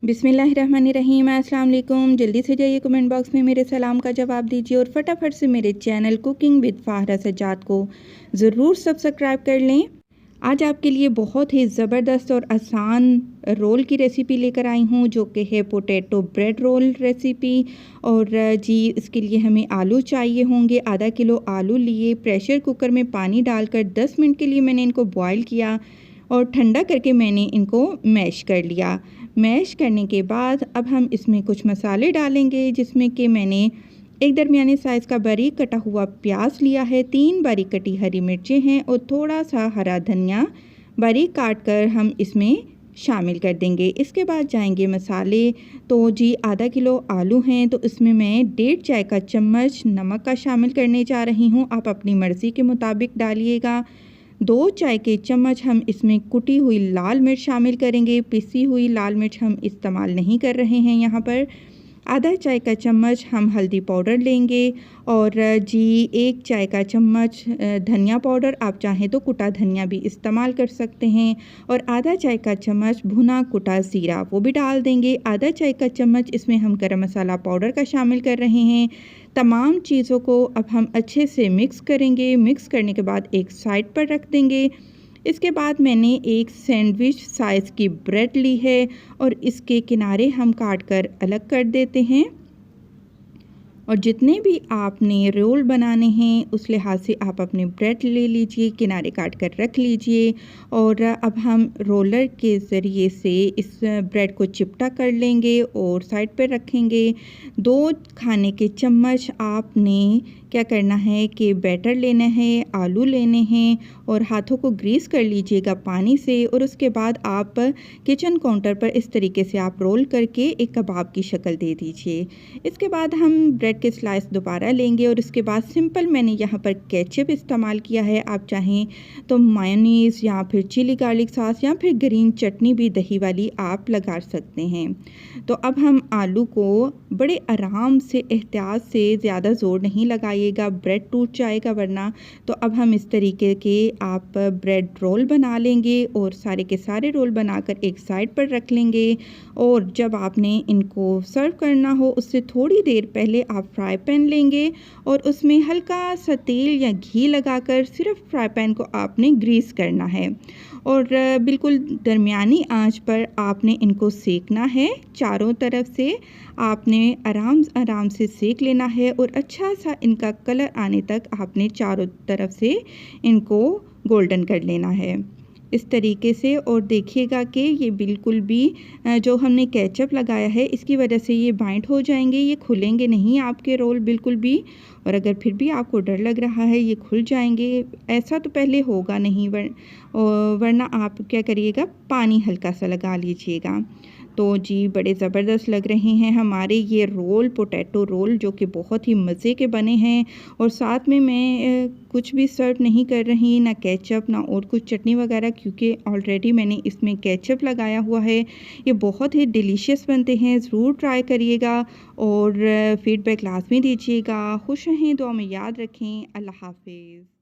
बिस्मिल्लाहिर्रहमानिर्रहीम। अस्सलाम वालेकुम। जल्दी से जाइए कमेंट बॉक्स में मेरे सलाम का जवाब दीजिए और फटाफट से मेरे चैनल कुकिंग विद फाहरा सज्जाद को ज़रूर सब्सक्राइब कर लें। आज आपके लिए बहुत ही ज़बरदस्त और आसान रोल की रेसिपी लेकर आई हूँ, जो कि है पोटैटो ब्रेड रोल रेसिपी। और जी इसके लिए हमें आलू चाहिए होंगे। आधा किलो आलू लिए, प्रेशर कुकर में पानी डालकर 10 मिनट के लिए मैंने इनको बॉयल किया और ठंडा करके मैंने इनको मैश कर लिया। मैश करने के बाद अब हम इसमें कुछ मसाले डालेंगे, जिसमें कि मैंने एक दरमियाने साइज़ का बारीक कटा हुआ प्याज लिया है, 3 बारीक कटी हरी मिर्चें हैं और थोड़ा सा हरा धनिया बारीक काट कर हम इसमें शामिल कर देंगे। इसके बाद जाएंगे मसाले। तो जी आधा किलो आलू हैं, तो इसमें मैं 1.5 चाय का चम्मच नमक का शामिल करने जा रही हूँ। आप अपनी मर्ज़ी के मुताबिक डालिएगा। 2 चाय के चम्मच हम इसमें कुटी हुई लाल मिर्च शामिल करेंगे। पिसी हुई लाल मिर्च हम इस्तेमाल नहीं कर रहे हैं यहाँ पर। आधा चाय का चम्मच हम हल्दी पाउडर लेंगे और जी 1 चाय का चम्मच धनिया पाउडर, आप चाहें तो कुटा धनिया भी इस्तेमाल कर सकते हैं। और आधा चाय का चम्मच भुना कुटा ज़ीरा वो भी डाल देंगे। आधा चाय का चम्मच इसमें हम गरम मसाला पाउडर का शामिल कर रहे हैं। तमाम चीज़ों को अब हम अच्छे से मिक्स करेंगे। मिक्स करने के बाद एक साइड पर रख देंगे। इसके बाद मैंने एक सैंडविच साइज़ की ब्रेड ली है और इसके किनारे हम काट कर अलग कर देते हैं। और जितने भी आपने रोल बनाने हैं उस लिहाज से आप अपने ब्रेड ले लीजिए, किनारे काट कर रख लीजिए। और अब हम रोलर के ज़रिए से इस ब्रेड को चिपटा कर लेंगे और साइड पर रखेंगे। 2 खाने के चम्मच आपने क्या करना है कि बैटर लेना है, आलू लेने हैं और हाथों को ग्रीस कर लीजिएगा पानी से। और उसके बाद आप किचन काउंटर पर इस तरीके से आप रोल करके एक कबाब की शक्ल दे दीजिए। इसके बाद हम ब्रेड के स्लाइस दोबारा लेंगे और उसके बाद सिंपल मैंने यहाँ पर केचप इस्तेमाल किया है। आप चाहें तो मायोनीज़ या फिर चिली गार्लिक सॉस या फिर ग्रीन चटनी भी दही वाली आप लगा सकते हैं। तो अब हम आलू को बड़े आराम से एहतियात से, ज़्यादा ज़ोर नहीं लगाइएगा, ब्रेड टूट जाएगा वरना। तो अब हम इस तरीके के आप ब्रेड रोल बना लेंगे और सारे के सारे रोल बनाकर एक साइड पर रख लेंगे। और जब आपने इनको सर्व करना हो उससे थोड़ी देर पहले आप फ्राई पैन लेंगे और उसमें हल्का सा तेल या घी लगाकर सिर्फ फ्राई पैन को आपने ग्रीस करना है और बिल्कुल दरमियानी आंच पर आपने इनको सेकना है। चारों तरफ से आपने आराम आराम से सेक लेना है और अच्छा सा इनका कलर आने तक आपने चारों तरफ से इनको गोल्डन कर लेना है इस तरीके से। और देखिएगा कि ये बिल्कुल भी जो हमने केचप लगाया है इसकी वजह से ये बाइंड हो जाएंगे, ये खुलेंगे नहीं आपके रोल बिल्कुल भी। और अगर फिर भी आपको डर लग रहा है ये खुल जाएंगे, ऐसा तो पहले होगा नहीं, वरना आप क्या करिएगा, पानी हल्का सा लगा लीजिएगा। तो जी बड़े ज़बरदस्त लग रहे हैं हमारे ये रोल, पोटैटो रोल, जो कि बहुत ही मज़े के बने हैं। और साथ में मैं कुछ भी सर्व नहीं कर रही, ना केचप ना और कुछ चटनी वगैरह, क्योंकि ऑलरेडी मैंने इसमें केचप लगाया हुआ है। ये बहुत ही डिलीशियस बनते हैं, ज़रूर ट्राई करिएगा और फीडबैक लाजमी दीजिएगा। खुश रहें, दुआ में याद रखें। अल्लाह हाफिज़।